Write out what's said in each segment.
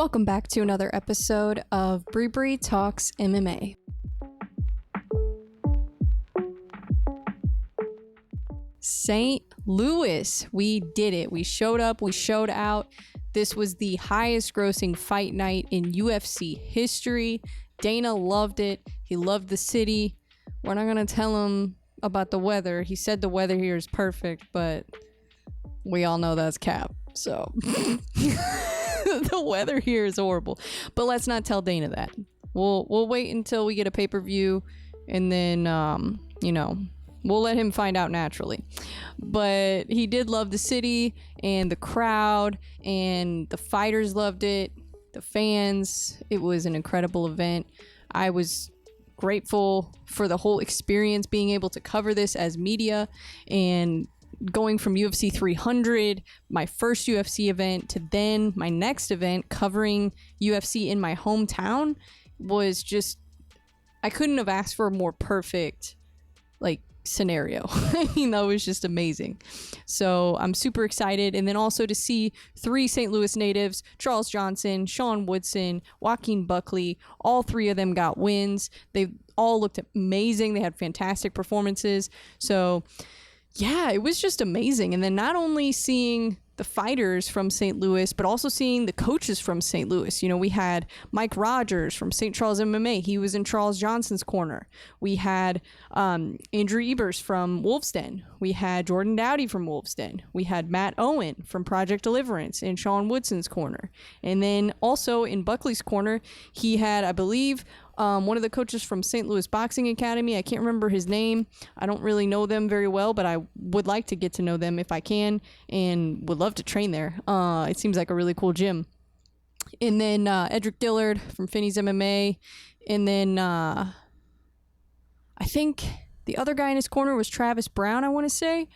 Welcome back to another episode of Bree Talks MMA. St. Louis, we did it. We showed up, we showed out. This was the highest grossing fight night in UFC history. Dana loved it. He loved the city. We're not going to tell him about the weather. He said the weather here is perfect, but we all know that's cap. So the weather here is horrible. But let's not tell Dana that. We'll wait until we get a pay-per-view, and then we'll let him find out naturally. But he did love the city and the crowd, and the fighters loved it, the fans. It was an incredible event. I was grateful for the whole experience, being able to cover this as media, and going from UFC 300, my first UFC event, to then my next event covering UFC in my hometown was just, I couldn't have asked for a more perfect scenario. I mean, that was just amazing. So I'm super excited. And then also to see 3 St. Louis natives, Charles Johnson, Sean Woodson, Joaquin Buckley, all 3 of them got wins. They all looked amazing. They had fantastic performances. So yeah, it was just amazing. And then not only seeing the fighters from St. Louis, but also seeing the coaches from St. Louis. You know, we had Mike Rogers from St. Charles MMA. He was in Charles Johnson's corner. We had Andrew Ebers from Wolves Den. We had Jordan Dowdy from Wolves Den. We had Matt Owen from Project Deliverance in Sean Woodson's corner. And then also in Buckley's corner, he had, I believe, one of the coaches from St. Louis Boxing Academy. I can't remember his name. I don't really know them very well, but I would like to get to know them if I can, and would love to train there. It seems like a really cool gym. And then Edric Dillard from Finney's MMA. And then I think the other guy in his corner was Travis Brown, I want to say.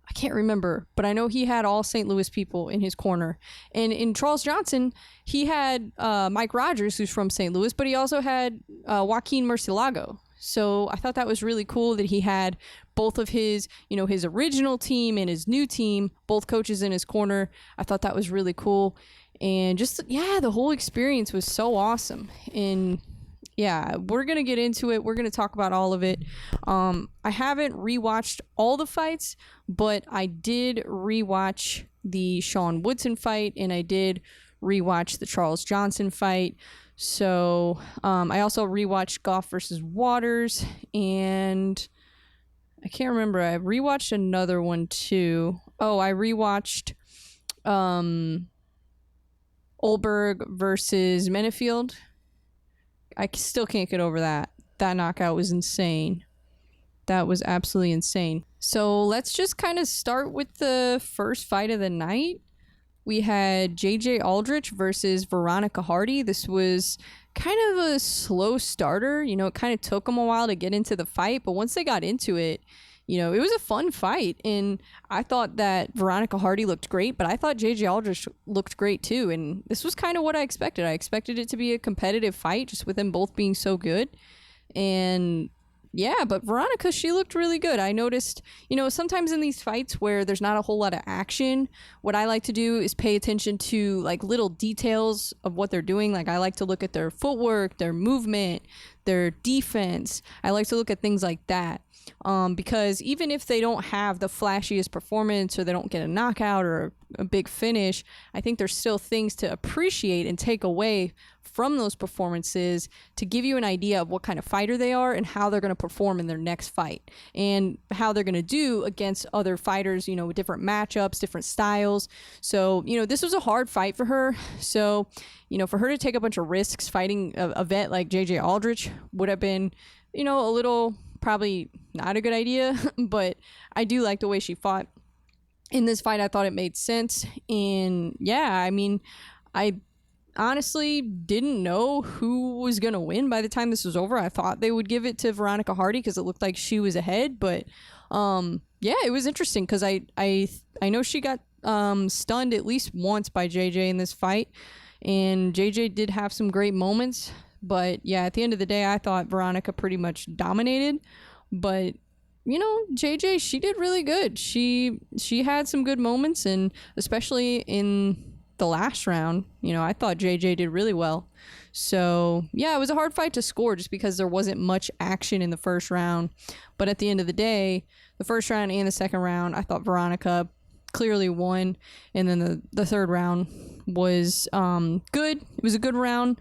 I can't remember, but I know he had all St. Louis people in his corner. And in Charles Johnson, he had Mike Rogers, who's from St. Louis, but he also had Joaquin Murcielago. So I thought that was really cool that he had both of his, his original team and his new team, both coaches in his corner. I thought that was really cool. And just, the whole experience was so awesome. And yeah, we're going to get into it. We're going to talk about all of it. I haven't rewatched all the fights, but I did rewatch the Sean Woodson fight, and I did rewatch the Charles Johnson fight. So I also rewatched Goff versus Waters, and I can't remember. I rewatched another one too. Oh, I rewatched Olberg versus Menefield. I still can't get over that. That knockout was insane. That was absolutely insane. So let's just kind of start with the first fight of the night. We had JJ Aldrich versus Veronica Hardy. This was kind of a slow starter. It kind of took them a while to get into the fight, but once they got into it, it was a fun fight. And I thought that Veronica Hardy looked great, but I thought JJ Aldrich looked great too. And this was kind of what I expected. I expected it to be a competitive fight, just with them both being so good. And yeah, but Veronica, she looked really good. I noticed, sometimes in these fights where there's not a whole lot of action, what I like to do is pay attention to little details of what they're doing. I like to look at their footwork, their movement, their defense. I like to look at things like that. Because even if they don't have the flashiest performance, or they don't get a knockout or a big finish, I think there's still things to appreciate and take away from those performances to give you an idea of what kind of fighter they are and how they're going to perform in their next fight, and how they're going to do against other fighters, with different matchups, different styles. So, this was a hard fight for her. So, for her to take a bunch of risks fighting a vet like JJ Aldrich would have been, a little probably not a good idea, but I do like the way she fought in this fight. I thought it made sense. And yeah, I mean, I honestly didn't know who was going to win by the time this was over. I thought they would give it to Veronica Hardy because it looked like she was ahead, but yeah, it was interesting because I know she got stunned at least once by JJ in this fight, and JJ did have some great moments. But yeah, at the end of the day, I thought Veronica pretty much dominated. But JJ, she did really good. She had some good moments, and especially in the last round, you know, I thought JJ did really well. So yeah, it was a hard fight to score just because there wasn't much action in the first round. But at the end of the day, the first round and the second round, I thought Veronica clearly won. And then the third round was good. It was a good round.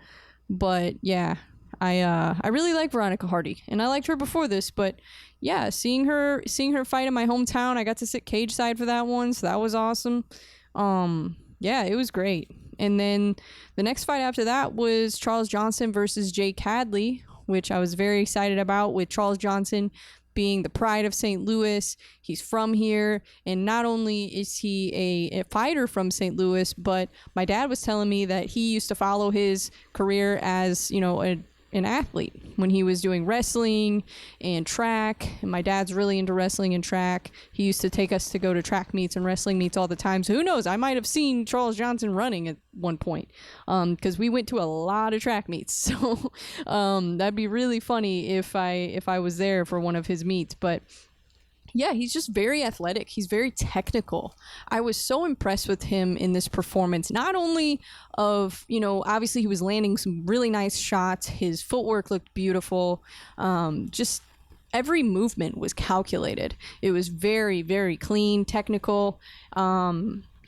But yeah, I really like Veronica Hardy, and I liked her before this, but yeah, seeing her fight in my hometown, I got to sit cage side for that one, so that was awesome. Yeah, it was great. And then the next fight after that was Charles Johnson versus Jake Hadley, which I was very excited about, with Charles Johnson being the pride of St. Louis. He's from here, and not only is he a fighter from St. Louis, but my dad was telling me that he used to follow his career as, you know, an athlete when he was doing wrestling and track. And my dad's really into wrestling and track. He used to take us to go to track meets and wrestling meets all the time. So who knows, I might have seen Charles Johnson running at one point, because we went to a lot of track meets. So that'd be really funny if I was there for one of his meets. But yeah, he's just very athletic. He's very technical. I was so impressed with him in this performance. Not only of, you know, obviously he was landing some really nice shots. His footwork looked beautiful. Just every movement was calculated. It was very, very clean, technical.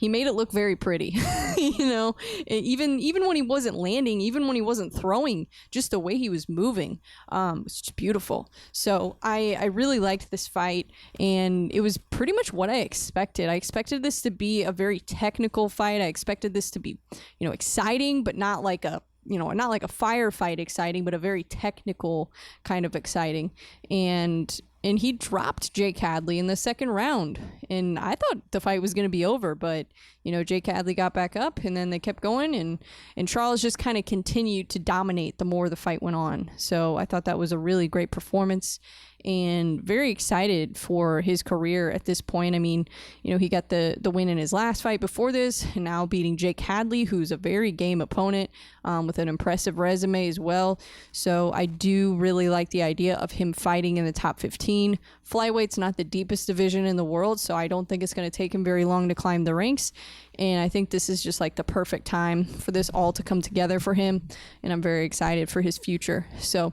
He made it look very pretty, you know, even when he wasn't landing, even when he wasn't throwing, just the way he was moving, was just beautiful. So I really liked this fight, and it was pretty much what I expected. I expected this to be a very technical fight. I expected this to be, you know, exciting, but not like a, you know, not like a firefight exciting, but a very technical kind of exciting. And he dropped Jake Hadley in the second round. And I thought the fight was going to be over, but, you know, Jake Hadley got back up, and then they kept going, and Charles just kind of continued to dominate the more the fight went on. So I thought that was a really great performance, and very excited for his career at this point. I mean, you know, he got the win in his last fight before this, and now beating Jake Hadley, who's a very game opponent, with an impressive resume as well. So I do really like the idea of him fighting in the top 15. Flyweight's not the deepest division in the world, so I don't think it's going to take him very long to climb the ranks. And I think this is just like the perfect time for this all to come together for him, and I'm very excited for his future. So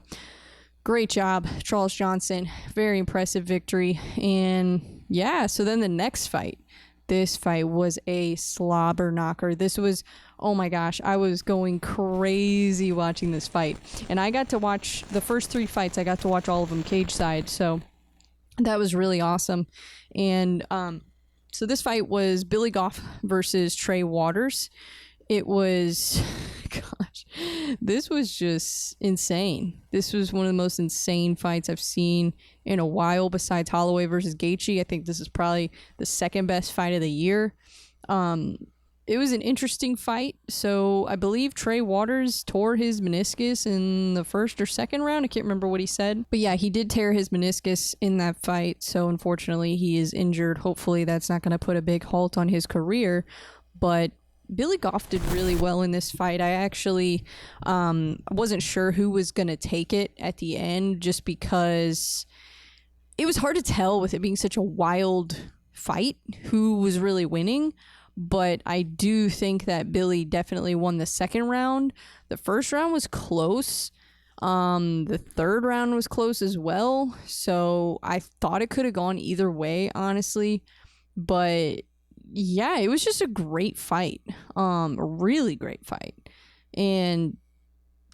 great job, Charles Johnson. Very impressive victory. And yeah, so then the next fight. This fight was a slobber knocker. This was, oh my gosh, I was going crazy watching this fight. And I got to watch the first 3 fights. I got to watch all of them cage side. So that was really awesome. And so this fight was Billy Goff versus Trey Waters. It was, gosh, this was just insane. This was one of the most insane fights I've seen in a while, besides Holloway versus Gaethje. I think this is probably the second best fight of the year. It was an interesting fight. So I believe Trey Waters tore his meniscus in the first or second round. I can't remember what he said. But yeah, he did tear his meniscus in that fight. So unfortunately, he is injured. Hopefully that's not going to put a big halt on his career. But Billy Goff did really well in this fight. I actually wasn't sure who was going to take it at the end, just because it was hard to tell with it being such a wild fight who was really winning. But I do think that Billy definitely won the second round. The first round was close. The third round was close as well. So I thought it could have gone either way, honestly. But yeah, it was just a great fight. A really great fight. And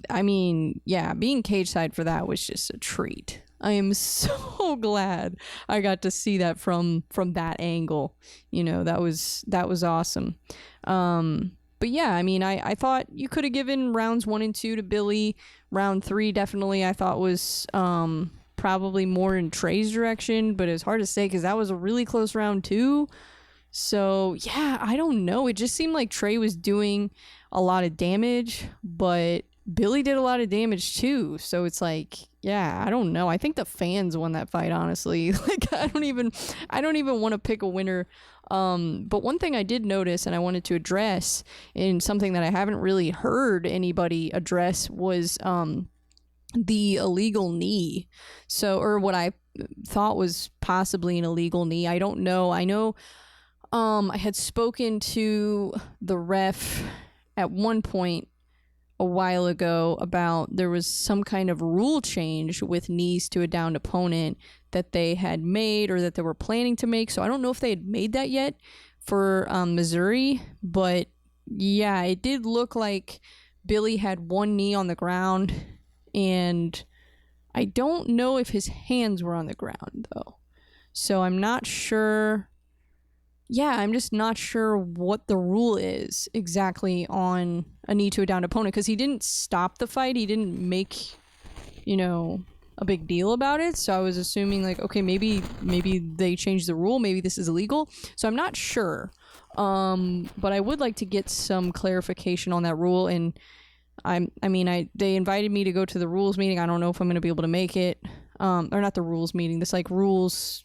I mean, yeah, being cage side for that was just a treat. I am so glad I got to see that from that angle. You know, that was awesome. But yeah, I mean, I thought you could have given rounds 1 and 2 to Billy. Round 3 definitely I thought was probably more in Trey's direction, but it's hard to say because that was a really close round 2. So yeah, I don't know. It just seemed like Trey was doing a lot of damage, but Billy did a lot of damage too. So it's like, yeah, I don't know. I think the fans won that fight, honestly. Like, I don't even want to pick a winner. But one thing I did notice and I wanted to address, in something that I haven't really heard anybody address, was the illegal knee. So, or what I thought was possibly an illegal knee. I don't know. I know I had spoken to the ref at one point a while ago about there was some kind of rule change with knees to a downed opponent that they had made or that they were planning to make. So I don't know if they had made that yet for Missouri, but yeah, it did look like Billy had one knee on the ground, and I don't know if his hands were on the ground though. So I'm not sure. Yeah, I'm just not sure what the rule is exactly on a knee to a downed opponent, because he didn't stop the fight. He didn't make, a big deal about it. So I was assuming like, okay, maybe they changed the rule. Maybe this is illegal. So I'm not sure. But I would like to get some clarification on that rule. And they invited me to go to the rules meeting. I don't know if I'm going to be able to make it. Or not the rules meeting. This like rules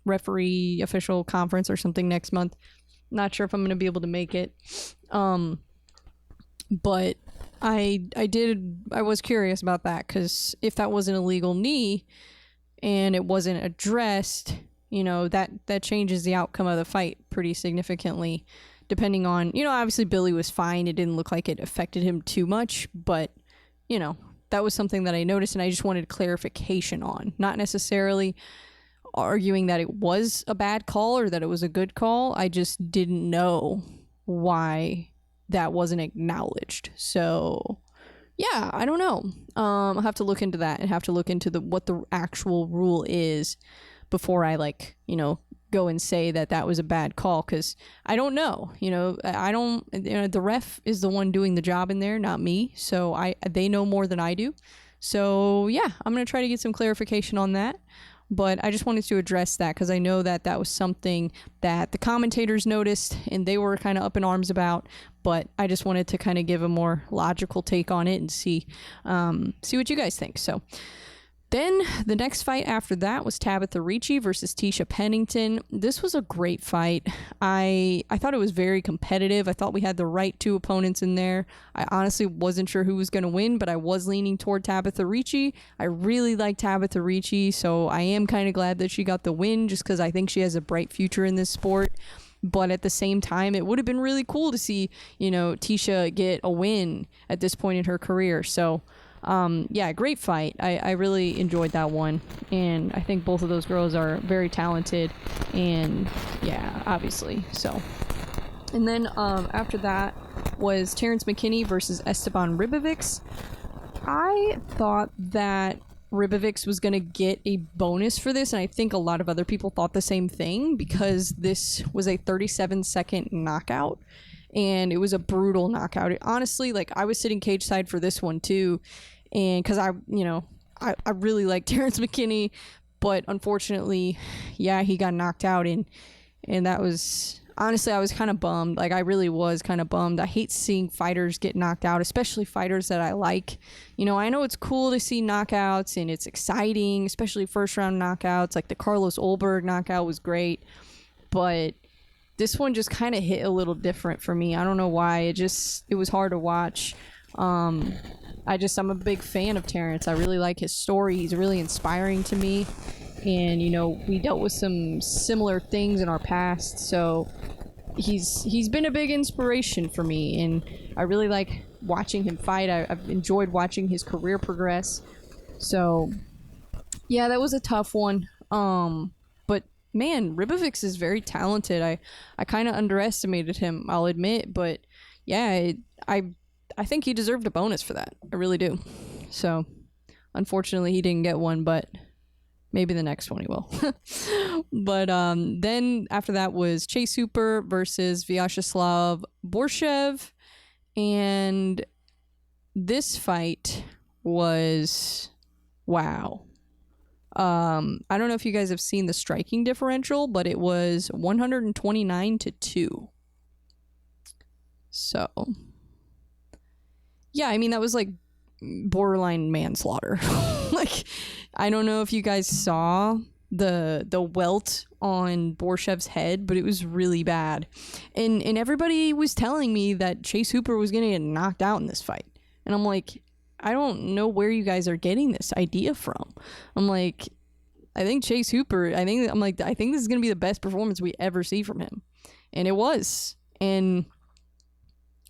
referee official conference or something next month. Not sure if I'm going to be able to make it. But I was curious about that, because if that was an illegal knee and it wasn't addressed, that changes the outcome of the fight pretty significantly, depending on, obviously Billy was fine. It didn't look like it affected him too much, but that was something that I noticed, and I just wanted clarification on, not necessarily arguing that it was a bad call or that it was a good call. I just didn't know why that wasn't acknowledged. So yeah, I don't know. I'll have to look into that and have to look into what the actual rule is before I go and say that was a bad call, because I don't know. The ref is the one doing the job in there, not me. So they know more than I do. So yeah, I'm gonna try to get some clarification on that. But I just wanted to address that, because I know that was something that the commentators noticed and they were kind of up in arms about. But I just wanted to kind of give a more logical take on it and see what you guys think. So then the next fight after that was Tabitha Ricci versus Tisha Pennington. This was a great fight. I thought it was very competitive. I thought we had the right two opponents in there. I honestly wasn't sure who was going to win, but I was leaning toward Tabitha Ricci. I really like Tabitha Ricci, so I am kind of glad that she got the win, just because I think she has a bright future in this sport. But at the same time, it would have been really cool to see, Tisha get a win at this point in her career. So yeah, great fight. I really enjoyed that one, and I think both of those girls are very talented, and yeah, obviously. So, and then after that was Terrence McKinney versus Esteban Ribovics. I thought that Ribovics was going to get a bonus for this, and I think a lot of other people thought the same thing, because this was a 37-second knockout. And it was a brutal knockout. Honestly, I was sitting cage side for this one too. And because I really like Terrence McKinney, but unfortunately, yeah, he got knocked out. And that was, honestly, I was kind of bummed. I really was kind of bummed. I hate seeing fighters get knocked out, especially fighters that I like. I know it's cool to see knockouts and it's exciting, especially first round knockouts. Like the Carlos Ulberg knockout was great, but this one just kind of hit a little different for me. I don't know why. It was hard to watch. I'm a big fan of Terrence. I really like his story. He's really inspiring to me. And, we dealt with some similar things in our past. So he's been a big inspiration for me. And I really like watching him fight. I've enjoyed watching his career progress. So, yeah, that was a tough one. But man, Ribovics is very talented. I kind of underestimated him, I'll admit, but yeah, I think he deserved a bonus for that. I really do. So, unfortunately, he didn't get one, but maybe the next one he will. But then after that was Chase Hooper versus Vyacheslav Borshev, and this fight was wow. I don't know if you guys have seen the striking differential, but it was 129-2. So, yeah, I mean, that was borderline manslaughter. I don't know if you guys saw the welt on Borshev's head, but it was really bad. And everybody was telling me that Chase Hooper was going to get knocked out in this fight. And I'm like, I don't know where you guys are getting this idea from. I'm like, I think Chase Hooper, I think this is going to be the best performance we ever see from him. And it was. And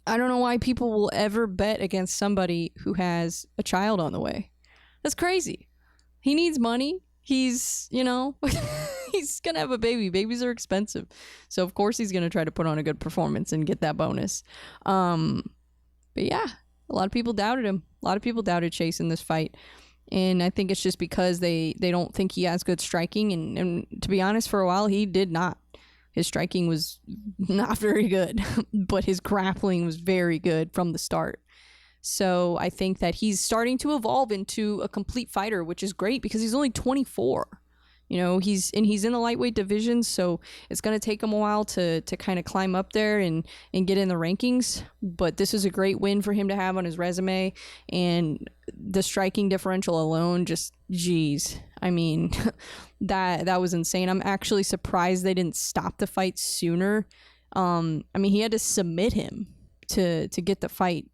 I don't know why people will ever bet against somebody who has a child on the way. That's crazy. He needs money. He's, you know, he's going to have a baby. Babies are expensive. So, of course, he's going to try to put on a good performance and get that bonus. But yeah, a lot of people doubted him. A lot of people doubted Chase in this fight. And I think it's just because they don't think he has good striking. And to be honest, for a while, he did not. His striking was not very good, but his grappling was very good from the start. So I think that he's starting to evolve into a complete fighter, which is great because he's only 24. You know, he's in the lightweight division, so it's going to take him a while to kind of climb up there and get in the rankings. But this is a great win for him to have on his resume. And the striking differential alone, just, geez. I mean, that was insane. I'm actually surprised they didn't stop the fight sooner. I mean, he had to submit him to get the fight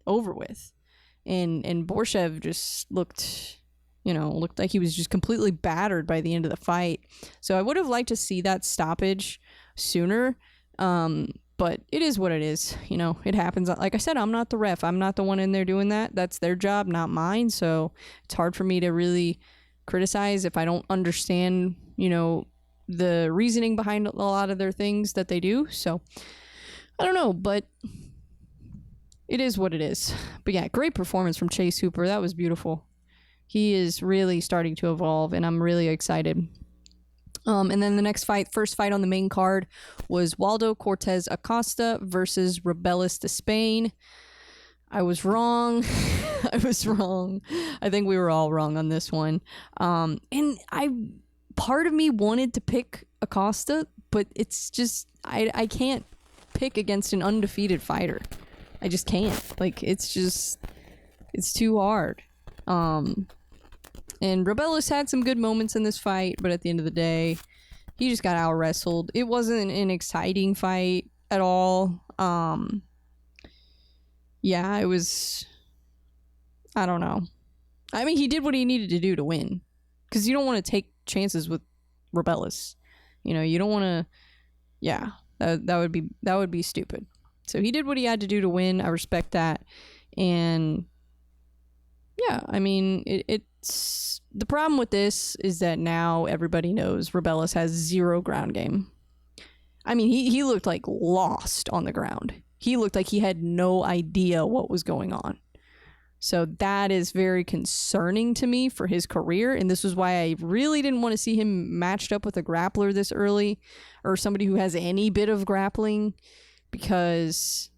over with. And Borshev just looked like he was just completely battered by the end of the fight. So I would have liked to see that stoppage sooner. But it is what it is. You know, it happens. Like I said, I'm not the ref. I'm not the one in there doing that. That's their job, not mine. So it's hard for me to really criticize if I don't understand, you know, the reasoning behind a lot of their things that they do. So I don't know, but it is what it is. But yeah, great performance from Chase Hooper. That was beautiful. He is really starting to evolve, and I'm really excited. And then the first fight on the main card was Waldo Cortez Acosta versus Rebelis de Spain. I was wrong. I was wrong. I think we were all wrong on this one. And part of me wanted to pick Acosta, but it's just, I can't pick against an undefeated fighter. I just can't. Like, it's too hard. And Rebelis had some good moments in this fight, but at the end of the day, he just got out-wrestled. It wasn't an exciting fight at all. Yeah, it was, I don't know. I mean, he did what he needed to do to win, because you don't want to take chances with Rebelis. You know, you don't want to, yeah, that would be stupid. So he did what he had to do to win. I respect that. And yeah, I mean, it's the problem with this is that now everybody knows Rebelis has zero ground game. I mean, he looked like lost on the ground. He looked like he had no idea what was going on. So that is very concerning to me for his career. And this is why I really didn't want to see him matched up with a grappler this early, or somebody who has any bit of grappling, because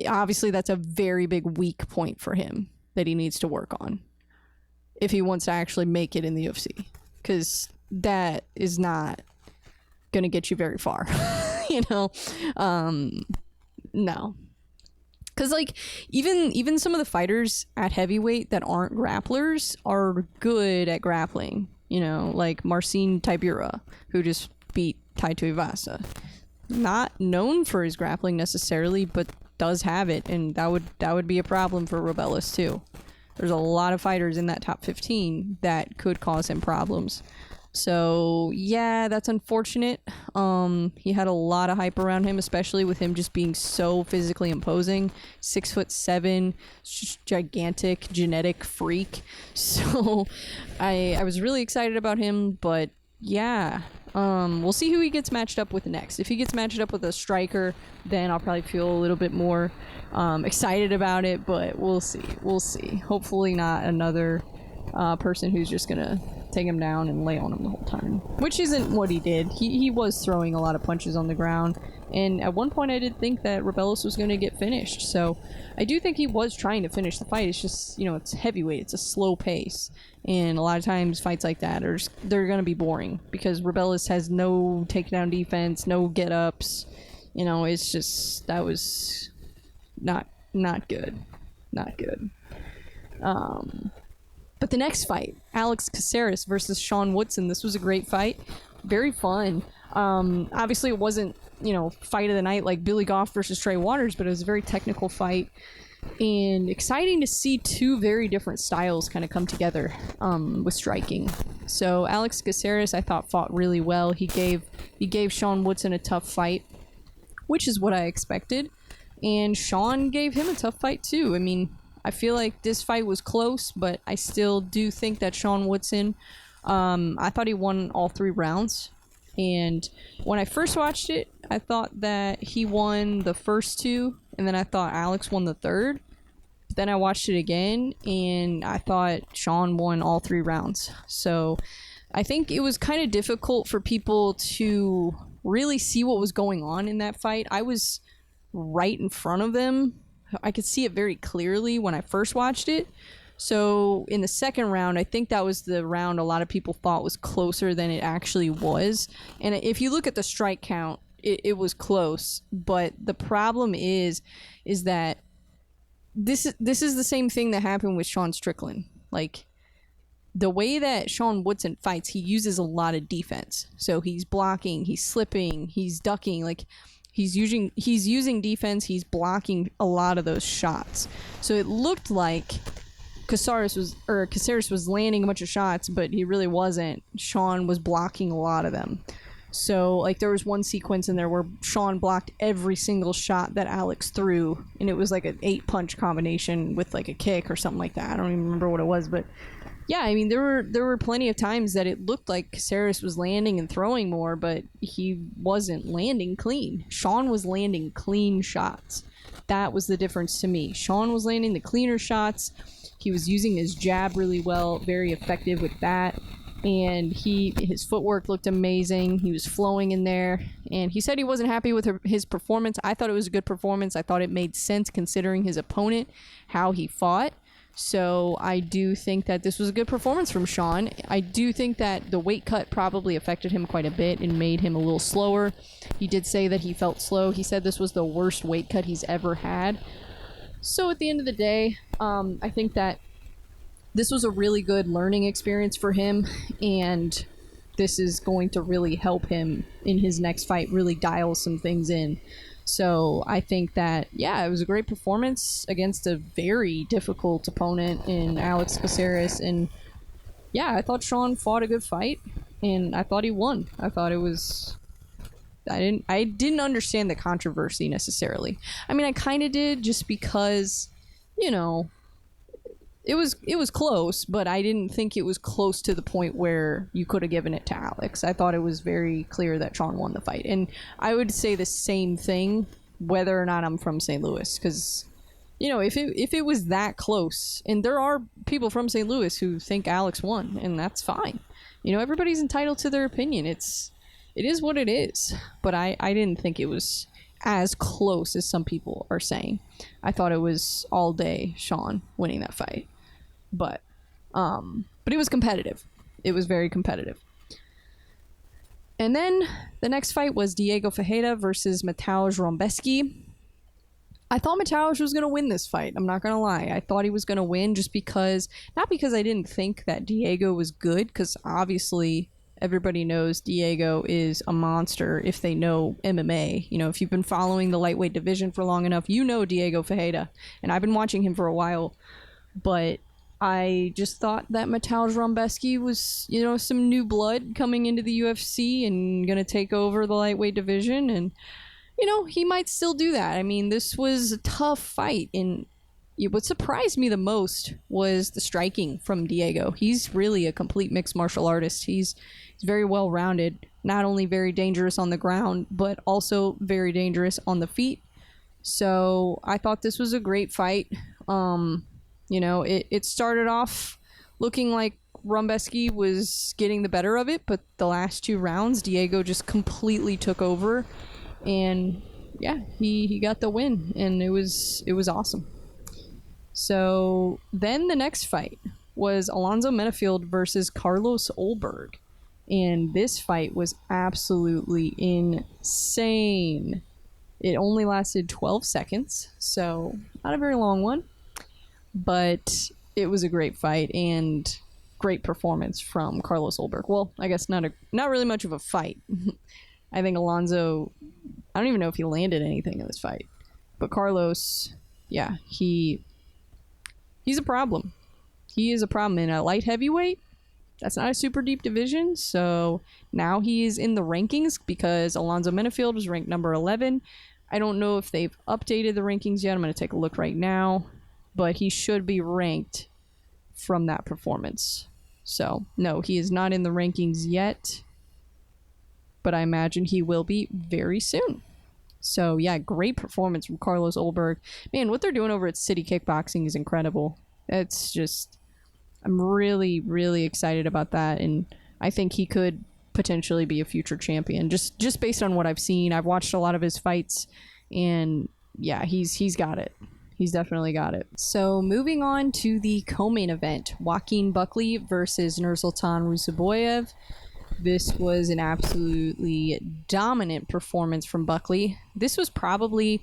obviously that's a very big weak point for him that he needs to work on if he wants to actually make it in the UFC, because that is not going to get you very far. You know, no, because like even some of the fighters at heavyweight that aren't grapplers are good at grappling. You know, like Marcin Tybura, who just beat Tai Tuivasa. Not known for his grappling necessarily, but does have it, and that would be a problem for Rebelis too. There's a lot of fighters in that top 15 that could cause him problems. So yeah, that's unfortunate. He had a lot of hype around him, especially with him just being so physically imposing. 6'7", just gigantic genetic freak. So I was really excited about him, but yeah. We'll see who he gets matched up with next. If he gets matched up with a striker, then I'll probably feel a little bit more excited about it, but we'll see. Hopefully not another person who's just gonna take him down and lay on him the whole time, which isn't what he did. He was throwing a lot of punches on the ground, and at one point I did think that Rebelis was going to get finished, so I do think he was trying to finish the fight. It's just, you know, it's heavyweight, it's a slow pace, and a lot of times fights like that they're going to be boring because Rebelis has no takedown defense, no get-ups. You know, it's just, that was not good. But the next fight, Alex Caceres versus Sean Woodson. This was a great fight. Very fun. Obviously, it wasn't, you know, fight of the night like Billy Goff versus Trey Waters, but it was a very technical fight. And exciting to see two very different styles kind of come together with striking. So Alex Caceres, I thought, fought really well. He gave Sean Woodson a tough fight. which is what I expected. And Sean gave him a tough fight too. I mean, I feel like this fight was close, but I still do think that Sean Woodson, I thought he won all 3 rounds. And when I first watched it, I thought that he won the first 2, and then I thought Alex won the 3rd. But then I watched it again, and I thought Sean won all 3 rounds. So I think it was kind of difficult for people to really see what was going on in that fight. I was right in front of them. I could see it very clearly when I first watched it. So in the second round, I think that was the round a lot of people thought was closer than it actually was. And if you look at the strike count, it was close. But the problem is that this is the same thing that happened with Sean Strickland. Like, the way that Sean Woodson fights, he uses a lot of defense. So he's blocking, he's slipping, he's ducking, like he's using defense, he's blocking a lot of those shots. So it looked like Caceres was landing a bunch of shots, but he really wasn't. Sean was blocking a lot of them. So like there was one sequence in there where Sean blocked every single shot that Alex threw, and it was like an 8-punch combination with like a kick or something like that. I don't even remember what it was, but yeah, I mean there were plenty of times that it looked like Caceres was landing and throwing more, but he wasn't landing clean. Sean was landing clean shots. That was the difference to me. Sean was landing the cleaner shots. He was using his jab really well, very effective with that. And his footwork looked amazing. He was flowing in there. And he said he wasn't happy with his performance. I thought it was a good performance. I thought it made sense considering his opponent, how he fought. So I do think that this was a good performance from Sean. I do think that the weight cut probably affected him quite a bit and made him a little slower. He did say that he felt slow. He said this was the worst weight cut he's ever had. So at the end of the day, I think that this was a really good learning experience for him, and this is going to really help him in his next fight, really dial some things in. So I think that, yeah, it was a great performance against a very difficult opponent in Alex Caceres. And yeah, I thought Sean fought a good fight, and I thought he won. I thought it was... I didn't understand the controversy necessarily. I mean, I kind of did, just because, you know, it was close, but I didn't think it was close to the point where you could have given it to Alex. I thought it was very clear that Sean won the fight. And I would say the same thing whether or not I'm from St. Louis, because, you know, if it was that close, and there are people from St. Louis who think Alex won, and that's fine. You know, everybody's entitled to their opinion. It is what it is. But I didn't think it was as close as some people are saying. I thought it was all day Sean winning that fight. But it was competitive. It was very competitive. And then the next fight was Diego Ferreira versus Mateusz Rebecki. I thought Mateusz was going to win this fight. I'm not going to lie. I thought he was going to win just because, not because I didn't think that Diego was good, because obviously everybody knows Diego is a monster if they know MMA. You know, if you've been following the lightweight division for long enough, you know Diego Ferreira. And I've been watching him for a while. But I just thought that Mateusz Rebecki was, you know, some new blood coming into the UFC and going to take over the lightweight division. And, you know, he might still do that. I mean, this was a tough fight. And what surprised me the most was the striking from Diego. He's really a complete mixed martial artist. He's very well-rounded, not only very dangerous on the ground, but also very dangerous on the feet. So I thought this was a great fight. You know, it started off looking like Rebecki was getting the better of it, but the last 2 rounds, Diego just completely took over, and yeah, he got the win, and it was awesome. So then the next fight was Alonzo Menifield versus Carlos Ulberg, and this fight was absolutely insane. It only lasted 12 seconds, so not a very long one. But it was a great fight and great performance from Carlos Ulberg. Well, I guess not really much of a fight. I think Alonzo, I don't even know if he landed anything in this fight. But Carlos, yeah, he's a problem. He is a problem in a light heavyweight. That's not a super deep division. So now he is in the rankings because Alonzo Menifield was ranked number 11. I don't know if they've updated the rankings yet. I'm going to take a look right now. But he should be ranked from that performance. So, no, he is not in the rankings yet. But I imagine he will be very soon. So, yeah, great performance from Carlos Ulberg. Man, what they're doing over at City Kickboxing is incredible. It's just... I'm really, really excited about that. And I think he could potentially be a future champion. Just based on what I've seen. I've watched a lot of his fights. And, yeah, he's got it. He's definitely got it. So, moving on to the co-main event. Joaquin Buckley versus Nursultan Rusaboyev. This was an absolutely dominant performance from Buckley. This was probably,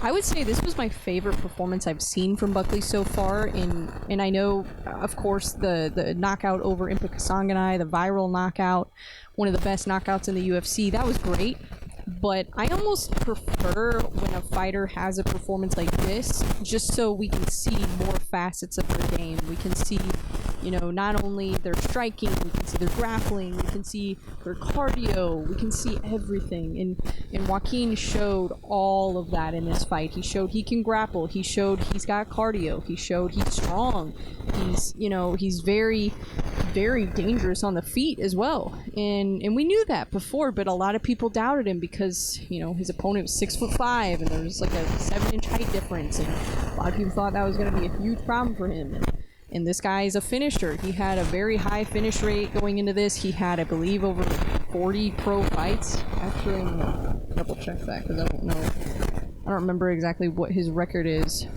I would say this was my favorite performance I've seen from Buckley so far. And I know, of course, the knockout over Impa Kasanganay, the viral knockout, one of the best knockouts in the UFC, that was great. But I almost prefer when a fighter has a performance like this, just so we can see more facets of their game. We can see, you know, not only their striking, we can see their grappling, we can see their cardio, we can see everything. And Joaquin showed all of that in this fight. He showed he can grapple. He showed he's got cardio. He showed he's strong. He's, you know, he's very, very dangerous on the feet as well. And we knew that before, but a lot of people doubted him because, you know, his opponent was 6'5" and there was like a 7-inch height difference, and a lot of people thought that was going to be a huge problem for him. And this guy is a finisher. He had a very high finish rate going into this. He had, I believe, over 40 pro fights. Actually, I'm gonna double check that because I don't know. I don't remember exactly what his record is.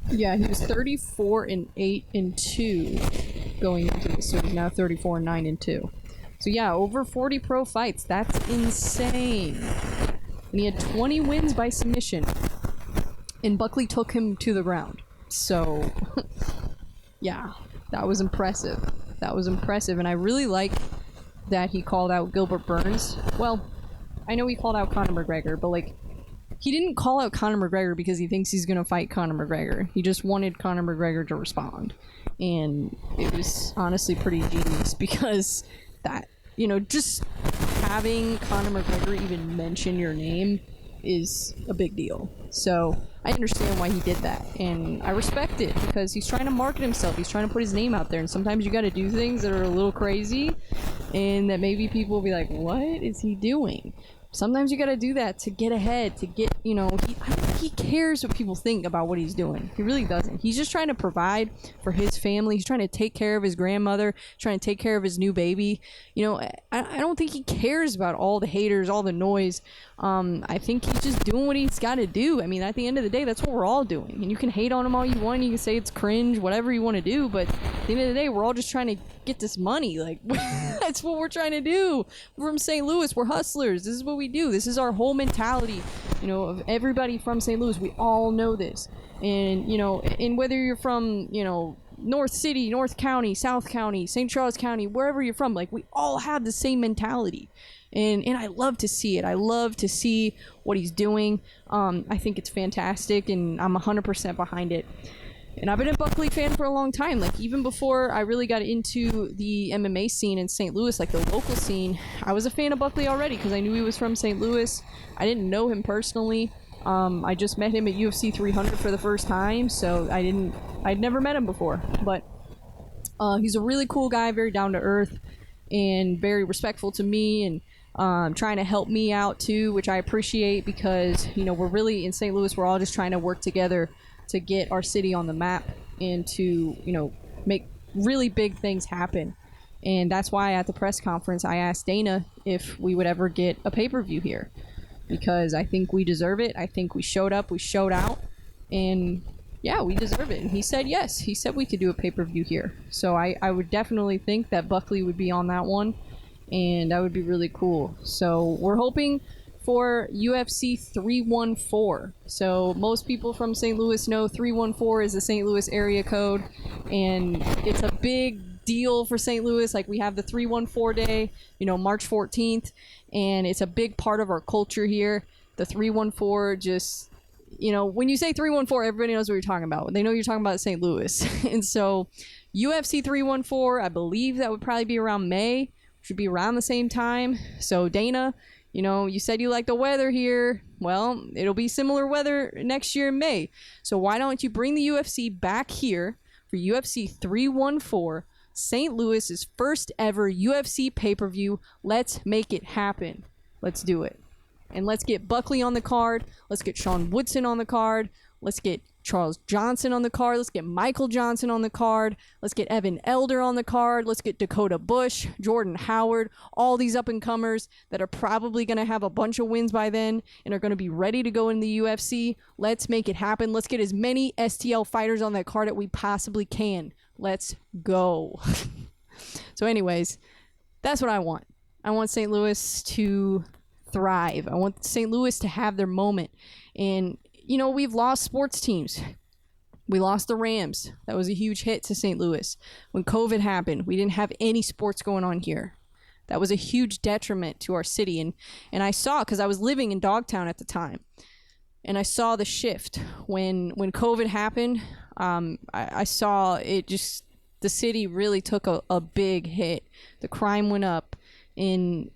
Yeah, he was 34-8-2 going into this, so he's now 34-9-2. So yeah, over 40 pro fights. That's insane. And he had 20 wins by submission. And Buckley took him to the ground. So, yeah, that was impressive. That was impressive. And I really like that he called out Gilbert Burns. Well, I know he called out Conor McGregor, but, like, he didn't call out Conor McGregor because he thinks he's going to fight Conor McGregor. He just wanted Conor McGregor to respond. And it was honestly pretty genius because that, you know, just having Conor McGregor even mention your name is a big deal. So I understand why he did that, and I respect it because he's trying to market himself. He's trying to put his name out there, and sometimes you got to do things that are a little crazy and that maybe people will be like, what is he doing? Sometimes you got to do that to get ahead, to get, you know, I don't think he cares what people think about what he's doing. He really doesn't. He's just trying to provide for his family. He's trying to take care of his grandmother, trying to take care of his new baby. You know, I don't think he cares about all the haters, all the noise. I think he's just doing what he's got to do. I mean, at the end of the day, that's what we're all doing. And you can hate on him all you want. You can say it's cringe, whatever you want to do. But at the end of the day, we're all just trying to get this money. Like, that's what we're trying to do. We're from St. Louis. We're hustlers. This is what we do. This is our whole mentality, you know, of everybody from St. Louis. We all know this. And, you know, and whether you're from, you know, North City, North County, South County, St. Charles County, wherever you're from, like, we all have the same mentality. And I love to see it. I love to see what he's doing. I think it's fantastic, and I'm 100% behind it. And I've been a Buckley fan for a long time. Like, even before I really got into the MMA scene in St. Louis, like the local scene, I was a fan of Buckley already because I knew he was from St. Louis. I didn't know him personally. I just met him at UFC 300 for the first time, so I'd never met him before. But he's a really cool guy, very down to earth, and very respectful to me, and trying to help me out too, which I appreciate because, you know, we're really in St. Louis, we're all just trying to work together to get our city on the map and to, you know, make really big things happen. And that's why at the press conference I asked Dana if we would ever get a pay-per-view here, because I think we deserve it. I think we showed up, we showed out, and yeah, we deserve it. And he said yes. He said we could do a pay-per-view here. So I would definitely think that Buckley would be on that one, and that would be really cool. So we're hoping for UFC 314. So most people from St. Louis know 314 is the St. Louis area code, and it's a big deal for St. Louis. Like, we have the 314 day, you know, March 14th, and it's a big part of our culture here. The 314, just, you know, when you say 314, everybody knows what you're talking about. They know you're talking about St. Louis. And so UFC 314, I believe that would probably be around May. Should be around the same time. So Dana, you know, you said you like the weather here. Well, it'll be similar weather next year in May. So why don't you bring the UFC back here for UFC 314, St. Louis's first ever UFC pay-per-view. Let's make it happen. Let's do it. And let's get Buckley on the card. Let's get Sean Woodson on the card. Let's get Charles Johnson on the card. Let's get Michael Johnson on the card. Let's get Evan Elder on the card. Let's get Dakota Bush, Jordan Howard, all these up-and-comers that are probably going to have a bunch of wins by then and are going to be ready to go in the UFC. Let's make it happen. Let's get as many STL fighters on that card that we possibly can. Let's go. So anyways, that's what I want. I want St. Louis to thrive. I want St. Louis to have their moment. And you know, we've lost sports teams. We lost the Rams. That was a huge hit to St. Louis. When COVID happened, we didn't have any sports going on here. That was a huge detriment to our city. And I saw, because I was living in Dogtown at the time, and I saw the shift. When COVID happened, I saw it just, the city really took a big hit. The crime went up. And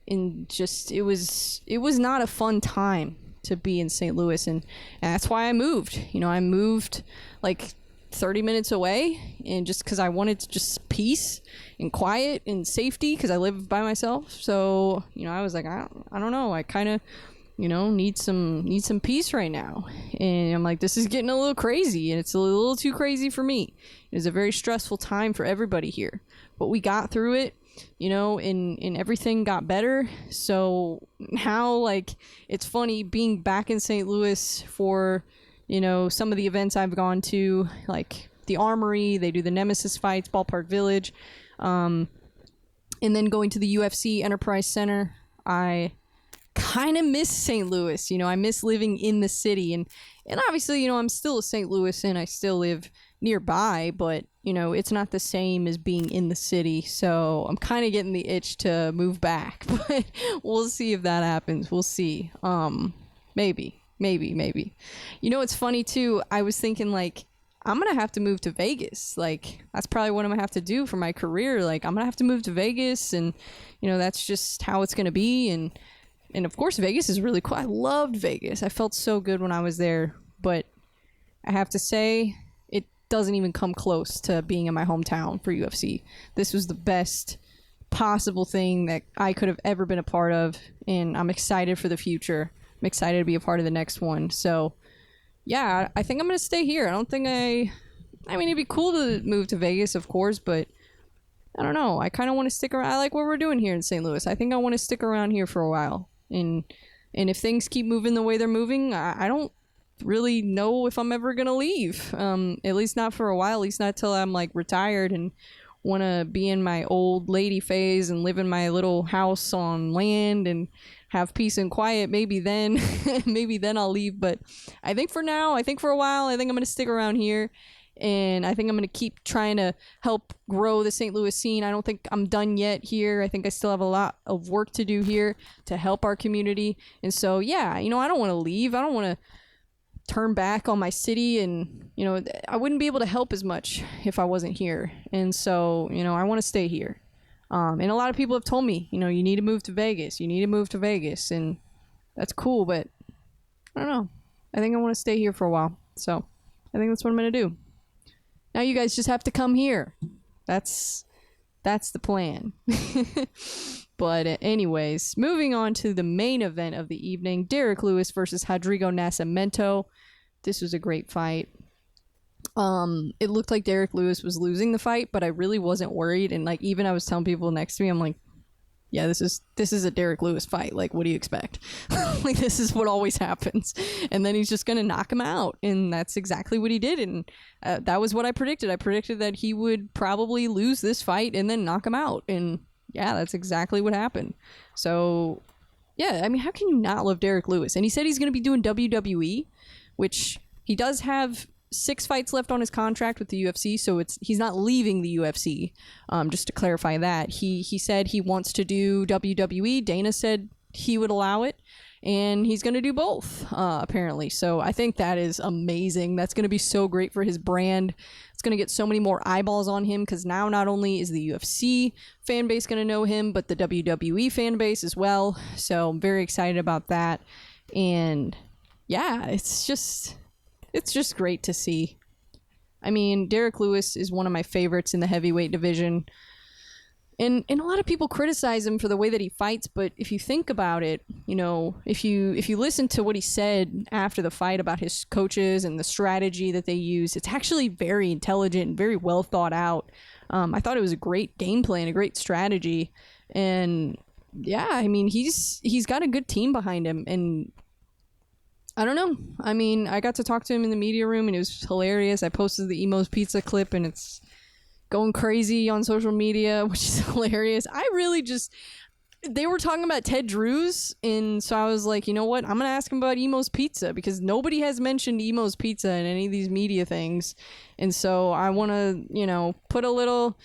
just, it was not a fun time to be in St. Louis, and that's why I moved. You know, I moved like 30 minutes away, and just because I wanted just peace and quiet and safety, because I live by myself. So, you know, I was like, I don't know, I kind of, you know, need some peace right now. And I'm like, this is getting a little crazy, and it's a little too crazy for me. It was a very stressful time for everybody here, but we got through it. You know, and everything got better. So now, like, it's funny being back in St. Louis for, you know, some of the events I've gone to, like the Armory, they do the Nemesis fights, Ballpark Village, and then going to the UFC Enterprise Center. I kind of miss St. Louis. You know, I miss living in the city, and obviously, you know, I'm still a St. Louisan. I still live nearby, but you know, it's not the same as being in the city. So I'm kind of getting the itch to move back, but we'll see if that happens. We'll see. Maybe. You know, it's funny too. I was thinking, like, I'm gonna have to move to Vegas. Like, that's probably what I'm gonna have to do for my career. Like, I'm gonna have to move to Vegas, and you know, that's just how it's gonna be. And of course, Vegas is really cool. I loved Vegas. I felt so good when I was there, but I have to say, doesn't even come close to being in my hometown for UFC. This was the best possible thing that I could have ever been a part of, and I'm excited for the future. I'm excited to be a part of the next one. So yeah, I think I'm gonna stay here. I don't think I mean, it'd be cool to move to Vegas, of course, but I don't know. I kind of want to stick around. I like what we're doing here in St. Louis. I think I want to stick around here for a while. And if things keep moving the way they're moving, I don't really know if I'm ever gonna leave, at least not for a while, at least not till I'm like retired and want to be in my old lady phase and live in my little house on land and have peace and quiet. Maybe then I'll leave, but I think for now, I think for a while, I think I'm gonna stick around here, and I think I'm gonna keep trying to help grow the St. Louis scene. I don't think I'm done yet here. I think I still have a lot of work to do here to help our community. And so yeah, you know, I don't want to leave. I don't want to turn back on my city, and you know, I wouldn't be able to help as much if I wasn't here. And so, you know, I want to stay here. And a lot of people have told me, you know, you need to move to Vegas, and that's cool, but I don't know. I think I want to stay here for a while. So I think that's what I'm going to do. Now you guys just have to come here. That's the plan. But anyways, moving on to the main event of the evening, Derrick Lewis versus Rodrigo NASCIMENTO. This was a great fight. It looked like Derrick Lewis was losing the fight, but I really wasn't worried. And like, even I was telling people next to me, I'm like, yeah, this is a Derrick Lewis fight. Like, what do you expect? Like, this is what always happens. And then he's just going to knock him out. And that's exactly what he did. And that was what I predicted. I predicted that he would probably lose this fight and then knock him out. And yeah, that's exactly what happened. So yeah, I mean, how can you not love Derrick Lewis? And he said he's going to be doing WWE, which he does have 6 fights left on his contract with the UFC, so he's not leaving the UFC. Just to clarify that, he said he wants to do WWE. Dana said he would allow it, and he's going to do both, apparently. So I think that is amazing. That's going to be so great for his brand. It's going to get so many more eyeballs on him because now not only is the UFC fan base going to know him, but the WWE fan base as well. So I'm very excited about that. And yeah, it's just great to see. I mean, Derrick Lewis is one of my favorites in the heavyweight division. And a lot of people criticize him for the way that he fights, but if you think about it, you know, if you listen to what he said after the fight about his coaches and the strategy that they use, it's actually very intelligent and very well thought out. I thought it was a great game plan, a great strategy. And yeah, I mean, he's got a good team behind him. And I don't know. I mean, I got to talk to him in the media room and it was hilarious. I posted the Emo's Pizza clip and it's going crazy on social media, which is hilarious. They were talking about Ted Drew's, and so I was like, you know what? I'm going to ask him about Emo's Pizza because nobody has mentioned Emo's Pizza in any of these media things. And so I want to, you know, put a little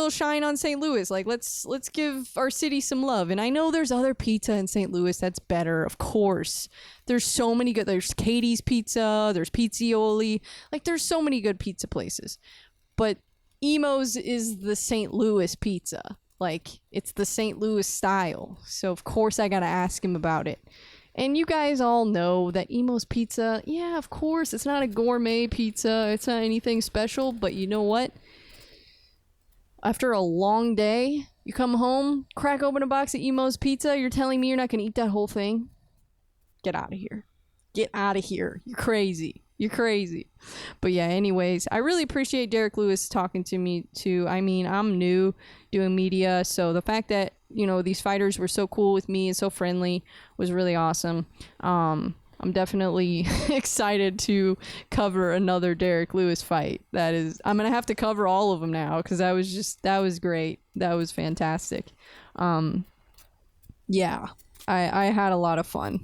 shine on St. Louis. Like, let's give our city some love. And I know there's other pizza in St. Louis that's better, of course. There's so many good. There's Katie's Pizza, there's Pizzioli. Like, there's so many good pizza places. But Emo's is the St. Louis pizza. Like, it's the St. Louis style. So, of course, I gotta ask him about it. And you guys all know that Emo's Pizza, yeah, of course, it's not a gourmet pizza. It's not anything special. But you know what? After a long day, you come home, crack open a box of Emo's Pizza. You're telling me you're not gonna eat that whole thing? Get out of here. Get out of here. You're crazy. You're crazy. But yeah, anyways, I really appreciate Derrick Lewis talking to me too. I mean, I'm new doing media, so the fact that, you know, these fighters were so cool with me and so friendly was really awesome. I'm definitely excited to cover another Derrick Lewis fight. I'm going to have to cover all of them now because that was great. That was fantastic. Yeah. I had a lot of fun.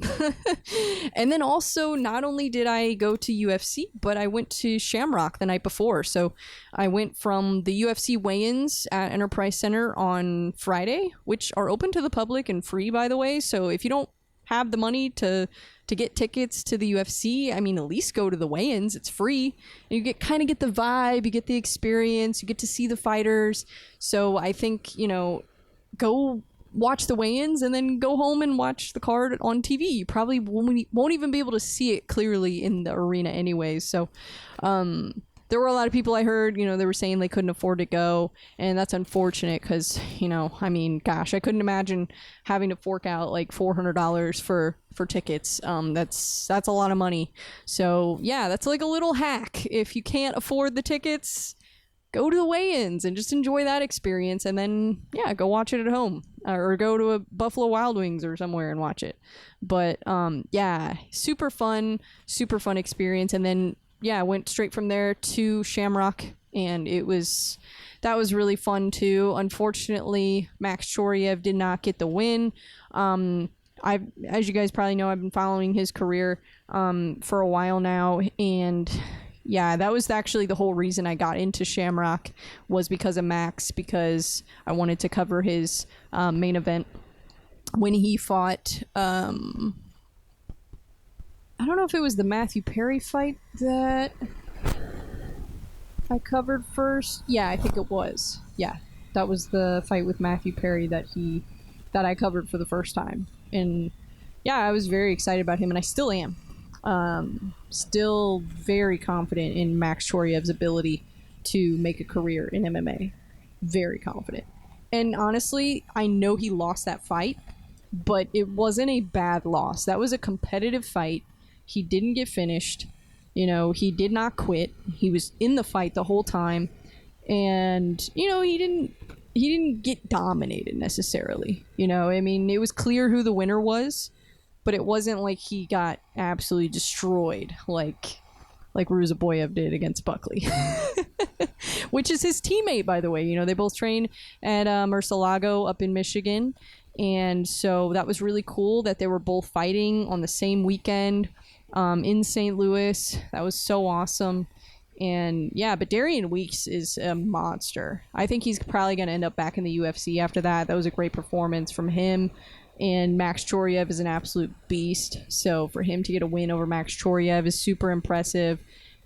And then also, not only did I go to UFC, but I went to Shamrock the night before. So I went from the UFC weigh-ins at Enterprise Center on Friday, which are open to the public and free, by the way. So if you don't have the money to get tickets to the UFC, I mean, at least go to the weigh-ins. It's free. And you kind of get the vibe, you get the experience, you get to see the fighters. So I think, you know, go watch the weigh-ins and then go home and watch the card on TV. You probably won't even be able to see it clearly in the arena anyways. So there were a lot of people I heard, you know, they were saying they couldn't afford to go, and that's unfortunate because, you know, I mean, gosh, I couldn't imagine having to fork out like $400 for tickets. That's a lot of money. So yeah, that's like a little hack. If you can't afford the tickets, go to the weigh-ins and just enjoy that experience, and then yeah, go watch it at home or go to a Buffalo Wild Wings or somewhere and watch it. But yeah, super fun experience. And then yeah, I went straight from there to Shamrock, and that was really fun too. Unfortunately, Max Choriev did not get the win. As you guys probably know, I've been following his career for a while now, and yeah, that was actually the whole reason I got into Shamrock, was because of Max, because I wanted to cover his main event when he fought, I don't know if it was the Matthew Perry fight that I covered first. Yeah, I think it was. Yeah, that was the fight with Matthew Perry that I covered for the first time. And yeah, I was very excited about him, and I still am. Still very confident in Max Choriev's ability to make a career in MMA. Very confident. And honestly, I know he lost that fight, but it wasn't a bad loss. That was a competitive fight. He didn't get finished. You know, he did not quit. He was in the fight the whole time. And, you know, he didn't get dominated necessarily. You know, I mean, it was clear who the winner was, but it wasn't like he got absolutely destroyed like Ruzaboyev did against Buckley. Which is his teammate, by the way. You know, they both train at Murcielago up in Michigan. And so that was really cool that they were both fighting on the same weekend in St. Louis. That was so awesome. And yeah, but Darian Weeks is a monster. I think he's probably going to end up back in the UFC after that. That was a great performance from him. And Max Choriev is an absolute beast. So for him to get a win over Max Choriev is super impressive.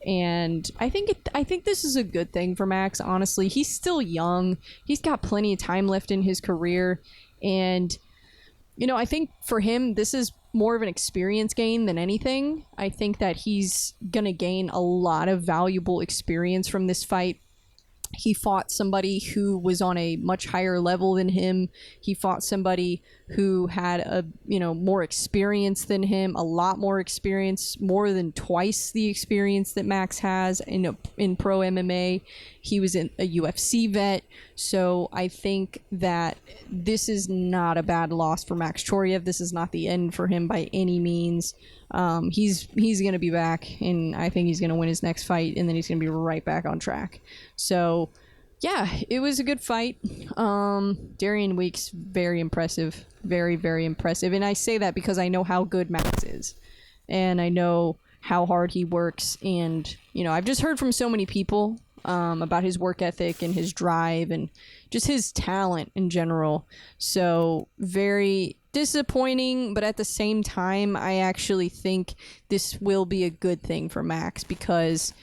And I think this is a good thing for Max, honestly. He's still young. He's got plenty of time left in his career. And, you know, I think for him, this is more of an experience gain than anything. I think that he's going to gain a lot of valuable experience from this fight. He fought somebody who was on a much higher level than him. He fought somebody who had a, you know, more experience than him, a lot more experience, more than twice the experience that Max has in pro MMA. He was a UFC vet. So I think that this is not a bad loss for Max Choriev. This is not the end for him by any means. He's going to be back, and I think he's going to win his next fight, and then he's going to be right back on track. So, yeah, it was a good fight. Darian Weeks, very impressive. Very, very impressive. And I say that because I know how good Max is, and I know how hard he works. And, you know, I've just heard from so many people about his work ethic and his drive and just his talent in general. So, very disappointing, but at the same time, I actually think this will be a good thing for Max because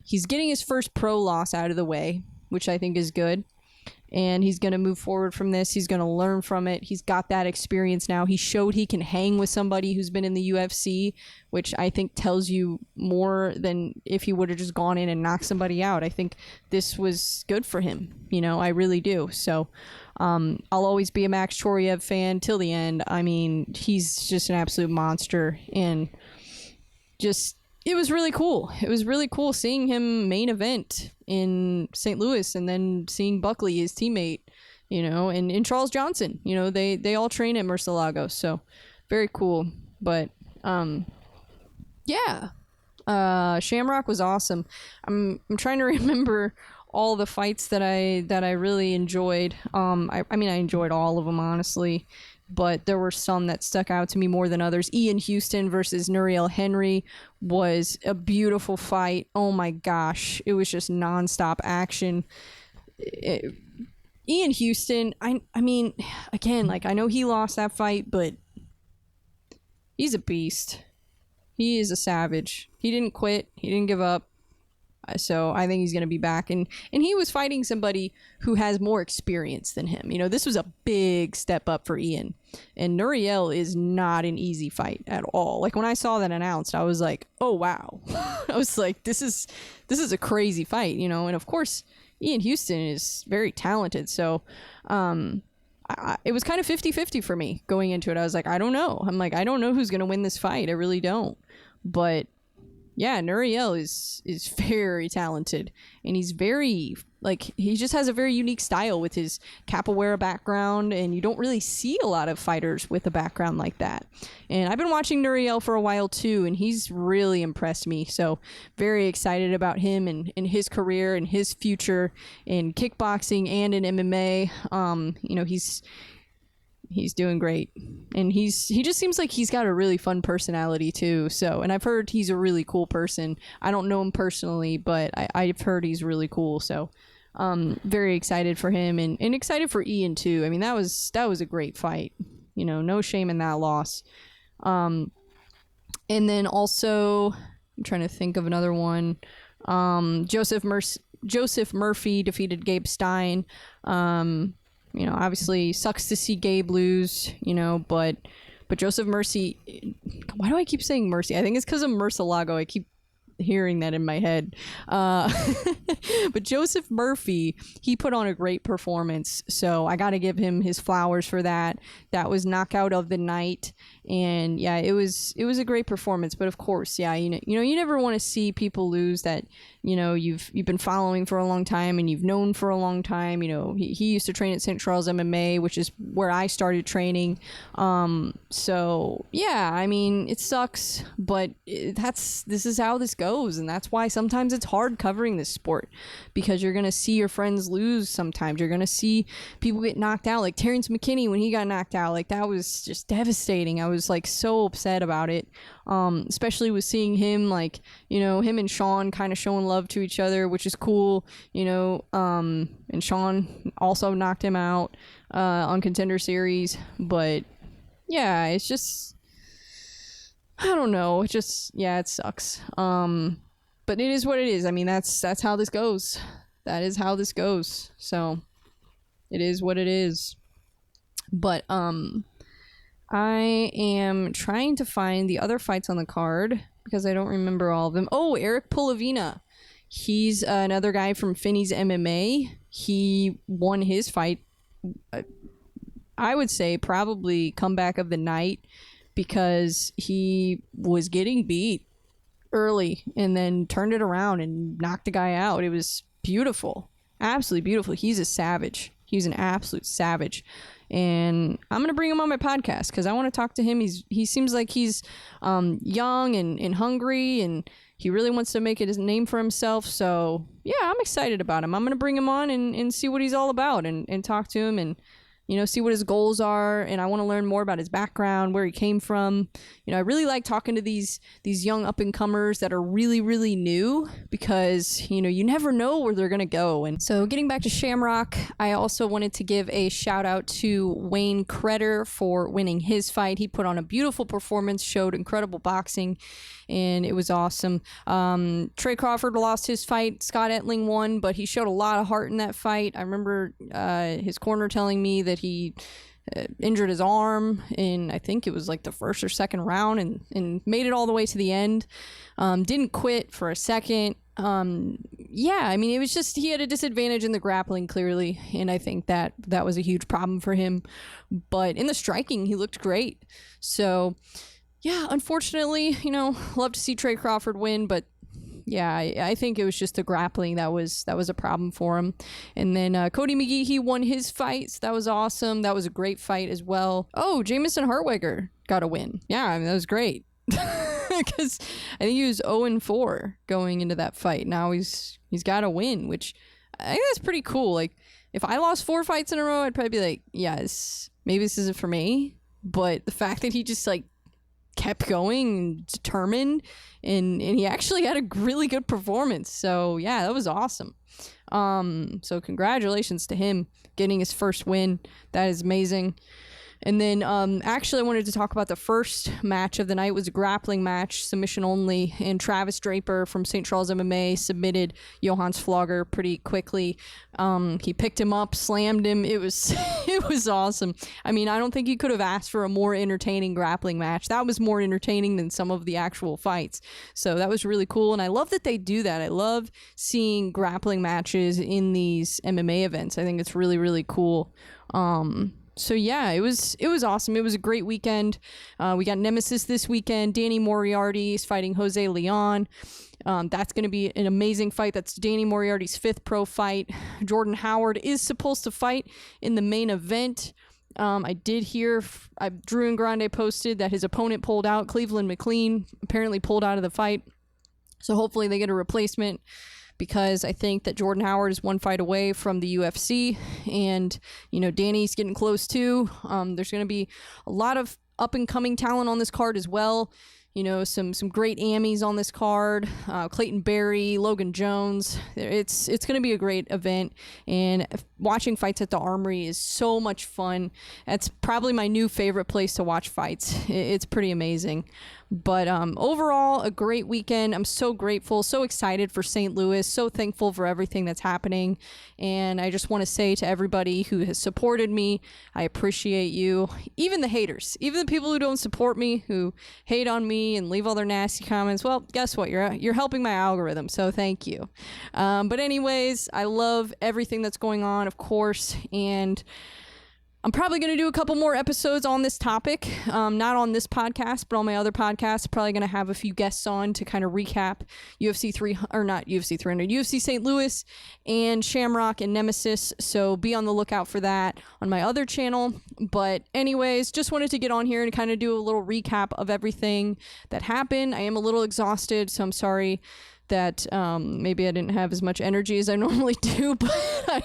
he's getting his first pro loss out of the way, which I think is good. And he's going to move forward from this. He's going to learn from it. He's got that experience now. He showed he can hang with somebody who's been in the UFC, which I think tells you more than if he would have just gone in and knocked somebody out. I think this was good for him. You know, I really do. So I'll always be a Max Choriev fan till the end. I mean, he's just an absolute monster. And just, it was really cool. It was really cool seeing him main event in St. Louis and then seeing Buckley, his teammate, you know, and Charles Johnson. You know, they all train at Murcielago. So very cool. But yeah. Shamrock was awesome. I'm trying to remember all the fights that I really enjoyed. I mean, I enjoyed all of them, honestly, but there were some that stuck out to me more than others. Ian Houston versus Nuriel Henry was a beautiful fight. Oh my gosh, it was just nonstop action. Ian Houston, I mean, again, like, I know he lost that fight, but he's a beast. He is a savage. He didn't quit. He didn't give up. So I think he's going to be back. And he was fighting somebody who has more experience than him. You know, this was a big step up for Ian. And Nuriel is not an easy fight at all. Like, when I saw that announced, I was like, oh, wow. I was like, this is a crazy fight, you know. And, of course, Ian Houston is very talented. So it was kind of 50-50 for me going into it. I was like, I don't know. I'm like, I don't know who's going to win this fight. I really don't. But yeah, Nuriel is very talented, and he's very, like, he just has a very unique style with his capoeira background, and you don't really see a lot of fighters with a background like that. And I've been watching Nuriel for a while too, and he's really impressed me. So very excited about him and his career and his future in kickboxing and in MMA. You know, he's doing great, and he just seems like he's got a really fun personality too. So, and I've heard he's a really cool person. I don't know him personally, but I've heard he's really cool. So very excited for him, and excited for Ian too. I mean, that was a great fight, you know, no shame in that loss. And then also, I'm trying to think of another one. Joseph Murphy defeated Gabe Stein. You know, obviously sucks to see Gabe lose, you know, but Joseph Mercy, why do I keep saying Mercy? I think it's because of Murcielago. I keep hearing that in my head. But Joseph Murphy, he put on a great performance, so I got to give him his flowers for that. That was knockout of the night, and yeah, it was a great performance. But of course, yeah, you know, you never want to see people lose that, you know, you've been following for a long time and you've known for a long time. You know, he used to train at St. Charles MMA, which is where I started training. So yeah, I mean, it sucks, but this is how this goes, and that's why sometimes it's hard covering this sport, because you're gonna see your friends lose. Sometimes you're gonna see people get knocked out, like Terrence McKinney when he got knocked out. Like, that was just devastating. I was like so upset about it, especially with seeing him, like, you know, him and Sean kind of showing love to each other, which is cool, you know. And Sean also knocked him out on Contender Series. But yeah, it's just, I don't know, it just, yeah, it sucks. But it is what it is. I mean, that's how this goes. That is how this goes. So it is what it is. But I am trying to find the other fights on the card because I don't remember all of them. Oh, Eric Polavina. He's another guy from Finney's MMA. He won his fight. I would say probably comeback of the night because he was getting beat early and then turned it around and knocked the guy out. It was beautiful. Absolutely beautiful. He's a savage. He's an absolute savage. And I'm going to bring him on my podcast because I want to talk to him. He seems like he's young and hungry, and he really wants to make it his name for himself. So, yeah, I'm excited about him. I'm going to bring him on and see what he's all about and talk to him and, you know, see what his goals are. And I want to learn more about his background, where he came from. You know, I really like talking to these young up-and-comers that are really, really new because, you know, you never know where they're going to go. And so getting back to Shamrock, I also wanted to give a shout out to Wayne Cretter for winning his fight. He put on a beautiful performance, showed incredible boxing, and it was awesome. Trey Crawford lost his fight. Scott Etling won, but he showed a lot of heart in that fight. I remember his corner telling me that he injured his arm in, I think it was like the first or second round, and made it all the way to the end. Didn't quit for a second. Yeah, I mean, it was just, he had a disadvantage in the grappling, clearly, and I think that was a huge problem for him. But in the striking, he looked great. So, yeah, unfortunately, you know, love to see Trey Crawford win, but yeah, I think it was just the grappling that was a problem for him. And then Cody McGee, he won his fight. So that was awesome. That was a great fight as well. Oh, Jamison Hartwegger got a win. Yeah, I mean, that was great. Because I think he was 0-4 going into that fight. Now he's got a win, which I think that's pretty cool. Like, if I lost 4 fights in a row, I'd probably be like, yes, maybe this isn't for me. But the fact that he just, like, kept going and determined, and he actually had a really good performance. So yeah, that was awesome. So congratulations to him getting his first win. That is amazing. And then actually I wanted to talk about the first match of the night. It was a grappling match, submission only, and Travis Draper from St. Charles MMA submitted Johannes Flogger pretty quickly. He picked him up, slammed him. It was it was awesome. I mean, I don't think you could have asked for a more entertaining grappling match. That was more entertaining than some of the actual fights. So that was really cool, and I love that they do that. I love seeing grappling matches in these MMA events. I think it's really, really cool. So yeah, it was awesome. It was a great weekend. We got Nemesis this weekend. Danny Moriarty is fighting Jose Leon. That's going to be an amazing fight. That's Danny Moriarty's 5th pro fight. Jordan Howard is supposed to fight in the main event. I did hear, Drew and Grande posted that his opponent pulled out. Cleveland McLean apparently pulled out of the fight. So hopefully they get a replacement, because I think that Jordan Howard is one fight away from the UFC, and, you know, Danny's getting close too. There's going to be a lot of up-and-coming talent on this card as well. You know, some great Amis on this card. Clayton Berry, Logan Jones. It's going to be a great event, and watching fights at the Armory is so much fun. That's probably my new favorite place to watch fights. It's pretty amazing. But overall, a great weekend. I'm so grateful, so excited for St. Louis, so thankful for everything that's happening. And I just want to say to everybody who has supported me, I appreciate you. Even the haters, even the people who don't support me, who hate on me and leave all their nasty comments. Well, guess what? You're helping my algorithm, so thank you. But anyways, I love everything that's going on, of course, and I'm probably going to do a couple more episodes on this topic, not on this podcast, but on my other podcast. Probably going to have a few guests on to kind of recap UFC St. Louis and Shamrock and Nemesis. So be on the lookout for that on my other channel. But anyways, just wanted to get on here and kind of do a little recap of everything that happened. I am a little exhausted, so I'm sorry that maybe I didn't have as much energy as I normally do, but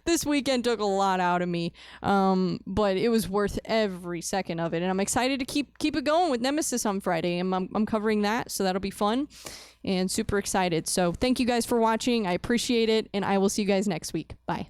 this weekend took a lot out of me, but it was worth every second of it, and I'm excited to keep it going with Nemesis on Friday, and I'm covering that, so that'll be fun, and super excited. So thank you guys for watching. I appreciate it, and I will see you guys next week. Bye.